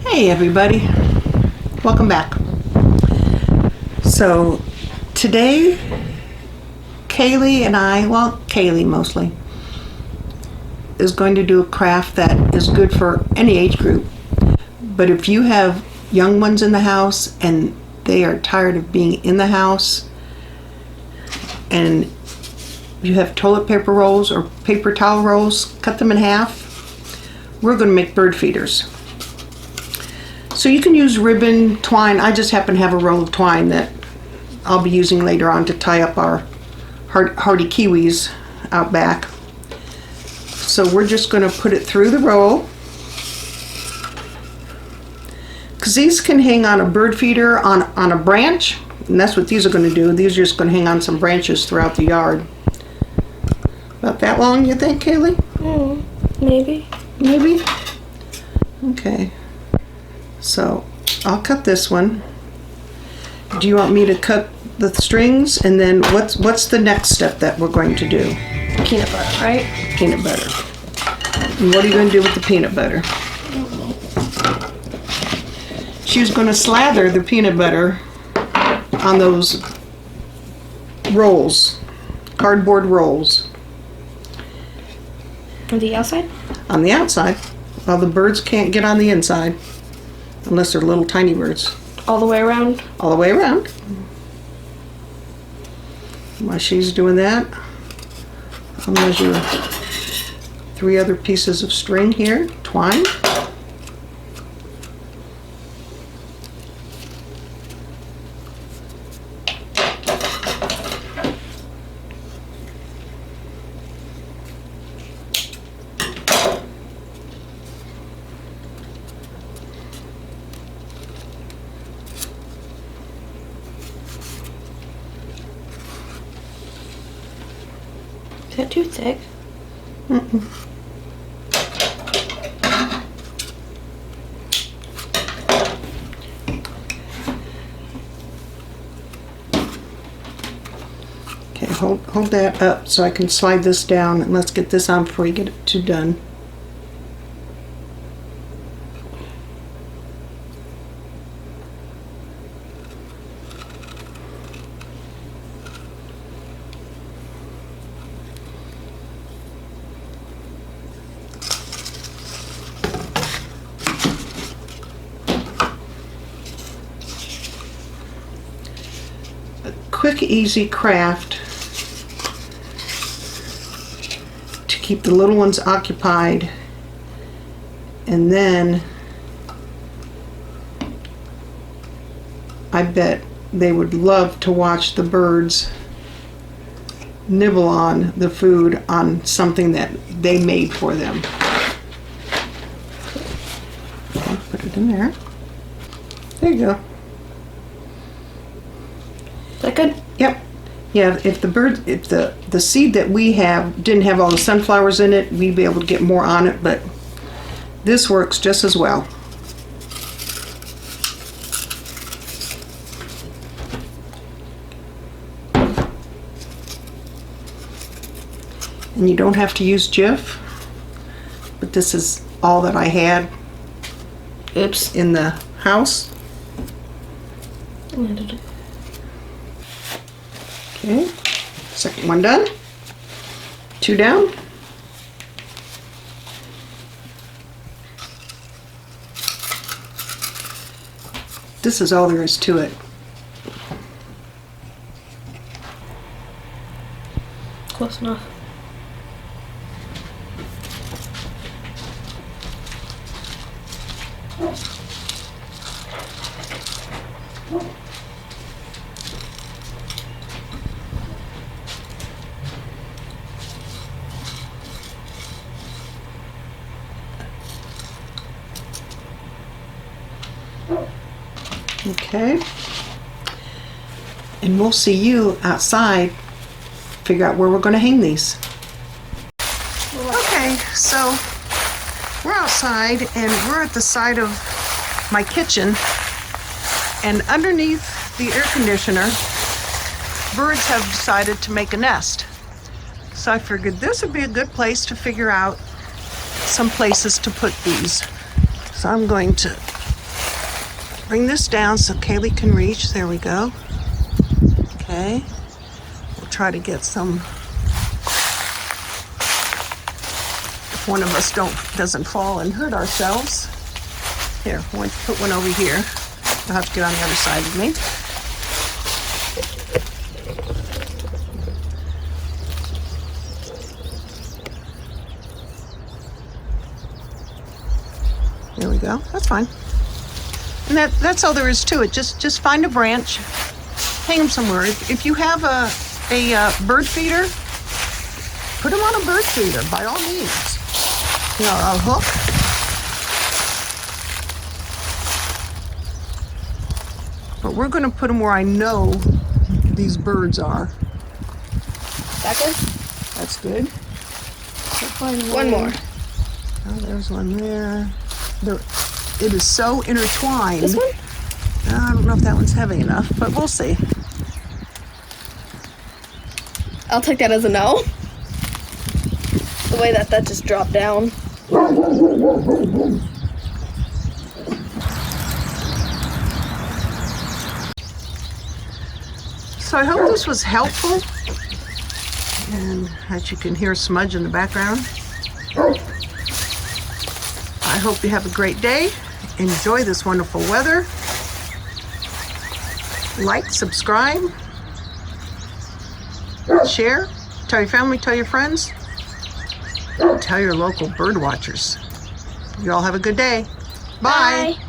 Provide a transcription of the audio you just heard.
Hey everybody, welcome back. So today Kaylee and I, well Kaylee mostly, is going to do a craft that is good for any age group. But if you have young ones in the house and they are tired of being in the house and you have toilet paper rolls or paper towel rolls, cut them in half. We're going to make bird feeders. So you can use ribbon, twine. I just happen to have a roll of twine that I'll be using later on to tie up our hardy kiwis out back. So we're just going to put it through the roll. Because these can hang on a bird feeder on a branch. And that's what these are going to do. These are just going to hang on some branches throughout the yard. About that long, you think, Kaylee? Maybe. Maybe? Okay. So, I'll cut this one. Do you want me to cut the strings? And then what's the next step that we're going to do? Peanut butter, right? Peanut butter. And what are you going to do with the peanut butter? She's going to slather the peanut butter on those rolls, cardboard rolls. On the outside? On the outside. Well, the birds can't get on the inside unless they're little tiny birds. All the way around? All the way around. While she's doing that, I'll measure 3 other pieces of string here, twine. Is that too thick? Okay, hold that up so I can slide this down, and let's get this on before you get it too done. Quick, easy craft to keep the little ones occupied, and then I bet they would love to watch the birds nibble on the food on something that they made for them. Okay, put it in there. There you go. Is that good? Yep. Yeah, if the seed that we have didn't have all the sunflowers in it, we'd be able to get more on it, but this works just as well. And you don't have to use Jif, but this is all that I had. Oops. In the house. Okay, second one done. 2 down. This is all there is to it. Close enough. Okay. And we'll see you outside figure out where we're going to hang these. Okay, so we're outside and we're at the side of my kitchen, and underneath the air conditioner, birds have decided to make a nest. So I figured this would be a good place to figure out some places to put these. So I'm going to bring this down so Kaylee can reach. There we go. Okay. We'll try to get some. If one of us doesn't fall and hurt ourselves. Here, I want to put one over here. I'll have to get on the other side of me. There we go. That's fine. And that's all there is to it. Just find a branch, hang them somewhere. If you have a bird feeder, put them on a bird feeder by all means. You know, a hook. But we're going to put them where I know these birds are. That good? That's good. One more. Oh, there's one there. It is so intertwined. This one? I don't know if that one's heavy enough, but we'll see. I'll take that as a no. The way that just dropped down. So I hope this was helpful, and that you can hear Smudge in the background. I hope you have a great day. Enjoy this wonderful weather. Like, subscribe, share, tell your family, tell your friends, tell your local bird watchers. You all have a good day. Bye. Bye.